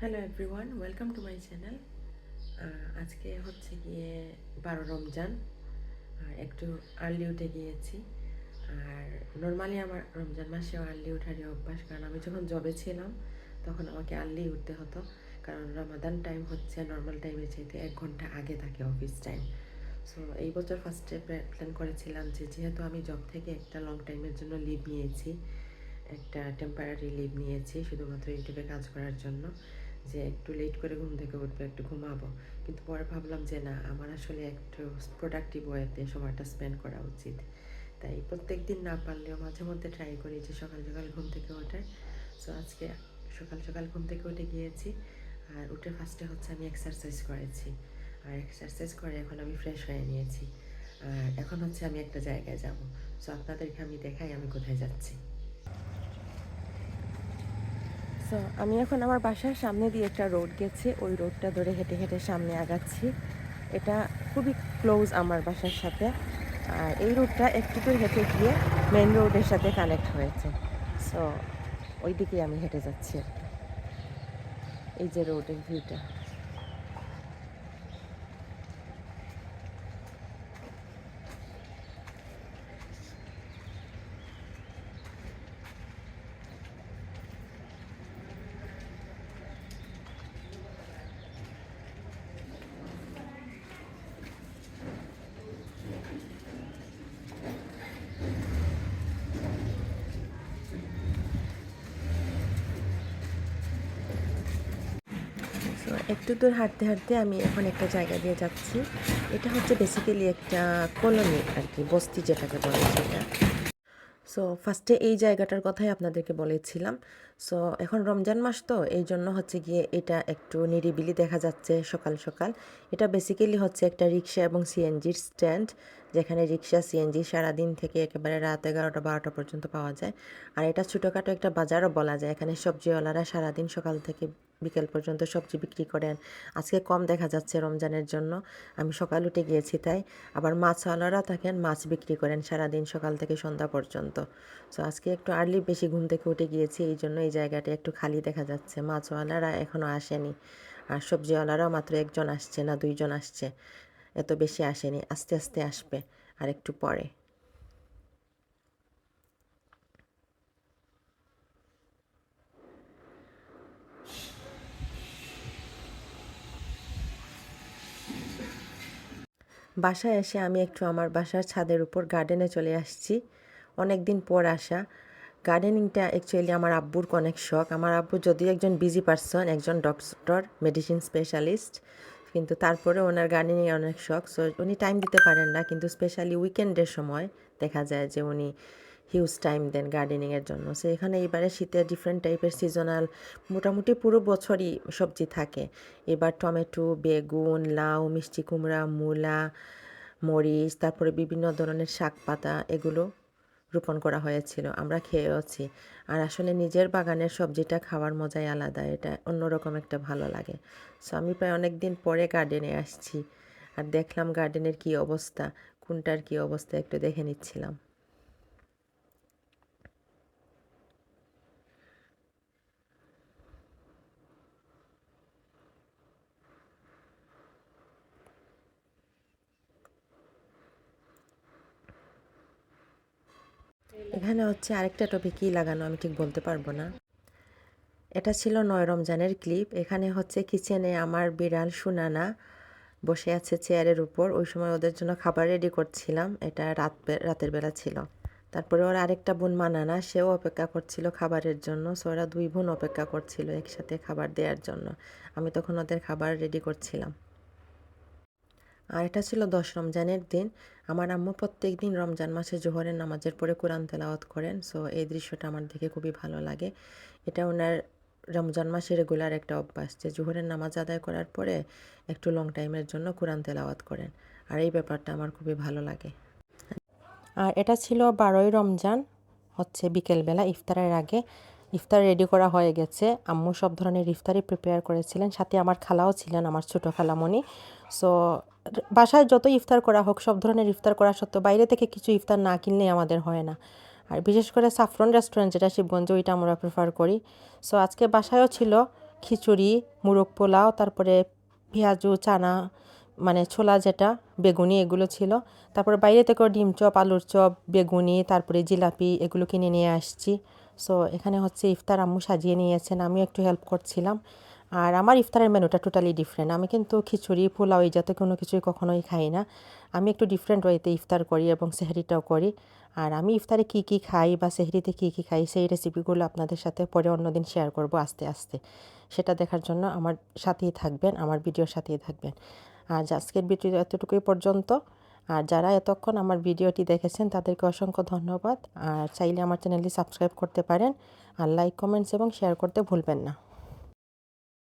Hello everyone, welcome to my channel. আজকে হচ্ছে গিয়ে 12 রমজান, আর একটু আর্লি উঠে গিয়েছি। আর নর্মালি আমার রমজান মাসেও আর্লি ওঠারই অভ্যাস, কারণ আমি যখন জবে ছিলাম তখন আমাকে আর্লি উঠতে হতো, কারণ রমাদান টাইম হচ্ছে নর্মাল টাইমের চাইতে 1 ঘন্টা আগে থাকে অফিস টাইম। সো এই বছর ফার্স্টে প্ল্যান করেছিলাম যে যেহেতু আমি জব থেকে একটা লং টাইমের জন্য লিভ নিয়েছি, একটা টেম্পারারি লিভ নিয়েছি শুধুমাত্র ইউটিউবে কাজ করার জন্য, যে একটু লেট করে ঘুম থেকে উঠবো, একটু ঘুমাবো। কিন্তু পরে ভাবলাম যে না, আমার আসলে একটু প্রোডাক্টিভ ওয়েতে সময়টা স্পেন্ড করা উচিত। তাই প্রত্যেক দিন না পারলেও মাঝে মধ্যে ট্রাই করি যে সকাল সকাল ঘুম থেকে ওঠার। সো আজকে সকাল সকাল ঘুম থেকে উঠে গিয়েছি, আর উঠে ফার্স্টে হচ্ছে আমি এক্সারসাইজ করেছি। আর এক্সারসাইজ করে এখন আমি ফ্রেশ হয়ে নিয়েছি, আর এখন হচ্ছে আমি একটা জায়গায় যাব। সো আপনাদেরকে আমি দেখাই আমি কোথায় যাচ্ছি। সো আমি এখন আমার বাসার সামনে দিয়ে একটা রোড গেছে, ওই রোডটা ধরে হেঁটে হেঁটে সামনে আগাচ্ছি। এটা খুবই ক্লোজ আমার বাসার সাথে, আর এই রোডটা একটু দূর হেঁটে গিয়ে মেন রোডের সাথে কানেক্ট হয়েছে। সো ওই দিকেই আমি হেঁটে যাচ্ছি আর কি। এই যে রোডের ভিউটা। সো একটু দূর হাঁটতে হাঁটতে আমি এখন একটা জায়গা দিয়ে যাচ্ছি। এটা হচ্ছে বেসিক্যালি একটা কলোনি আর কি, বস্তি যেটাকে বলে সেটা। সো ফার্স্টে এই জায়গাটার কথাই আপনাদেরকে বলেছিলাম। সো এখন রমজান মাস, তো এই জন্য হচ্ছে গিয়ে এটা একটু নিরিবিলি দেখা যাচ্ছে সকাল সকাল। এটা বেসিক্যালি হচ্ছে একটা রিক্সা এবং সিএনজির স্ট্যান্ড, যেখানে রিক্সা সিএনজি সারাদিন থেকে একেবারে রাত 11টা 12টা পর্যন্ত পাওয়া যায়। আর এটা ছোটোখাটো একটা বাজারও বলা যায়। এখানে সবজিওয়ালারা সারাদিন সকাল থেকে বিকেল পর্যন্ত সবজি বিক্রি করেন। আজকে কম দেখা যাচ্ছে রমজানের জন্য, আমি সকাল উঠে গিয়েছি তাই। আবার মাছওয়ালারা থাকেন, মাছ বিক্রি করেন সারাদিন সকাল থেকে সন্ধ্যা পর্যন্ত। সো আজকে একটু আর্লি বেশি ঘুম থেকে উঠে গিয়েছি, এই জন্য এই জায়গাটা একটু খালি দেখা যাচ্ছে। মাছওয়ালারা এখনও আসেনি, আর সবজিওয়ালারাও মাত্র একজন আসছে না দুইজন আসছে, এত বেশি আসেনি, আস্তে আস্তে আসবে আর একটু পরে। বাসায় এসে আমি একটু আমার বাসার ছাদের উপর গার্ডেনে চলে আসছি, অনেক দিন পর আসা। গার্ডেনিংটা অ্যাকচুয়ালি আমার আব্বুর অনেক শখ। আমার আব্বু যদিও একজন বিজি পারসন, একজন ডক্টর, মেডিসিন স্পেশালিস্ট, কিন্তু তারপরে ওনার গার্ডেনিংয়ে অনেক শখ। সো উনি টাইম দিতে পারেন না, কিন্তু স্পেশালি উইকেন্ডের সময় দেখা যায় যে উনি হিউজ টাইম দেন গার্ডেনিংয়ের জন্য। সো এখানে এবারে শীতে ডিফারেন্ট টাইপের সিজনাল মোটামুটি পুরো বছরই সবজি থাকে। এবার টমেটো, বেগুন, লাউ, মিষ্টি কুমড়া, মূলা, মরিচ, তারপরে বিভিন্ন ধরনের শাক পাতা, এগুলো রোপণ করা হয়েছিল, আমরা খেয়েওছি। আর আসলে নিজের বাগানের সবজিটা খাওয়ার মজাই আলাদা, এটা অন্যরকম একটা ভালো লাগে। সো আমি প্রায় অনেক দিন পরে গার্ডেনে আসছি, আর দেখলাম গার্ডেনের কী অবস্থা, কোনটার কী অবস্থা একটু দেখে নিচ্ছিলাম। এখানে হচ্ছে আরেকটা টপিকই লাগানো, আমি ঠিক বলতে পারবো না। এটা ছিল 9 রমজানের ক্লিপ। এখানে হচ্ছে কিচেনে আমার বিড়াল সুনানা বসে আছে চেয়ারের উপর। ওই সময় ওদের জন্য খাবার রেডি করছিলাম, এটা রাতের বেলা ছিল। তারপরে ওর আরেকটা বোন মানানা, সেও অপেক্ষা করছিল খাবারের জন্য। সো ওরা 2 বোন অপেক্ষা করছিল একসাথে খাবার দেওয়ার জন্য। আমি তখন ওদের খাবার রেডি করছিলাম। আর এটা ছিল 10 রমজানের দিন। আমার আম্মু প্রত্যেক দিন রমজান মাসে জোহরের নামাজের পরে কোরআন তেলাওয়াত করেন। সো এই দৃশ্যটা আমার দেখে খুবই ভালো লাগে। এটা ওনার রমজান মাসে রেগুলার একটা অভ্যাস, যে জোহরের নামাজ আদায় করার পরে একটু লং টাইমের জন্য কোরআন তেলাওয়াত করেন। আর এই ব্যাপারটা আমার খুবই ভালো লাগে। আর এটা ছিল 12ই রমজান, হচ্ছে বিকেলবেলা ইফতারের আগে। ইফতার রেডি করা হয়ে গেছে, আম্মু সব ধরনের ইফতারই প্রিপেয়ার করেছিলেন, সাথে আমার খালাও ছিলেন, আমার ছোটো খালামণি। সো বাসায় যত ইফতার করা হোক, সব ধরনের ইফতার করা সত্ত্বেও বাইরে থেকে কিছু ইফতার না কিনলেই আমাদের হয় না। আর বিশেষ করে সাফরন রেস্টুরেন্ট যেটা শিবগঞ্জে, ওইটা আমরা প্রেফার করি। সো আজকে বাসায়ও ছিল খিচুড়ি, মুরগ পোলাও, তারপরে পেঁয়াজু, চানা মানে ছোলা যেটা, বেগুনি এগুলো ছিল। তারপরে বাইরে থেকেও ডিম চপ, আলুর চপ, বেগুনি, তারপরে জিলাপি এগুলো কিনে নিয়ে আসছি। সো এখানে হচ্ছে ইফতার আম্মু সাজিয়ে নিয়েছেন, আমিও একটু হেল্প করছিলাম। আর আমার ইফতারের মেনুটা টোটালি ডিফারেন্ট। আমি কিন্তু খিচুড়ি, পোলাও এই জাতীয় কোনো কিছুই কখনোই খাই না। আমি একটু ডিফারেন্ট ওয়েতে ইফতার করি এবং সেহরিটাও করি। আর আমি ইফতারে কী কী খাই বা সেহরিতে কী কী খাই সেই রেসিপিগুলো আপনাদের সাথে পরে অন্যদিন শেয়ার করব আস্তে আস্তে। সেটা দেখার জন্য আমার সাথেই থাকবেন, আমার ভিডিওর সাথেই থাকবেন। আর আজকের ভিডিও এতটুকুই পর্যন্ত। আর যারা এতক্ষণ আমার ভিডিওটি দেখেছেন তাদেরকে অসংখ্য ধন্যবাদ। আর চাইলে আমার চ্যানেলটি সাবস্ক্রাইব করতে পারেন। আর লাইক, কমেন্টস এবং শেয়ার করতে ভুলবেন না।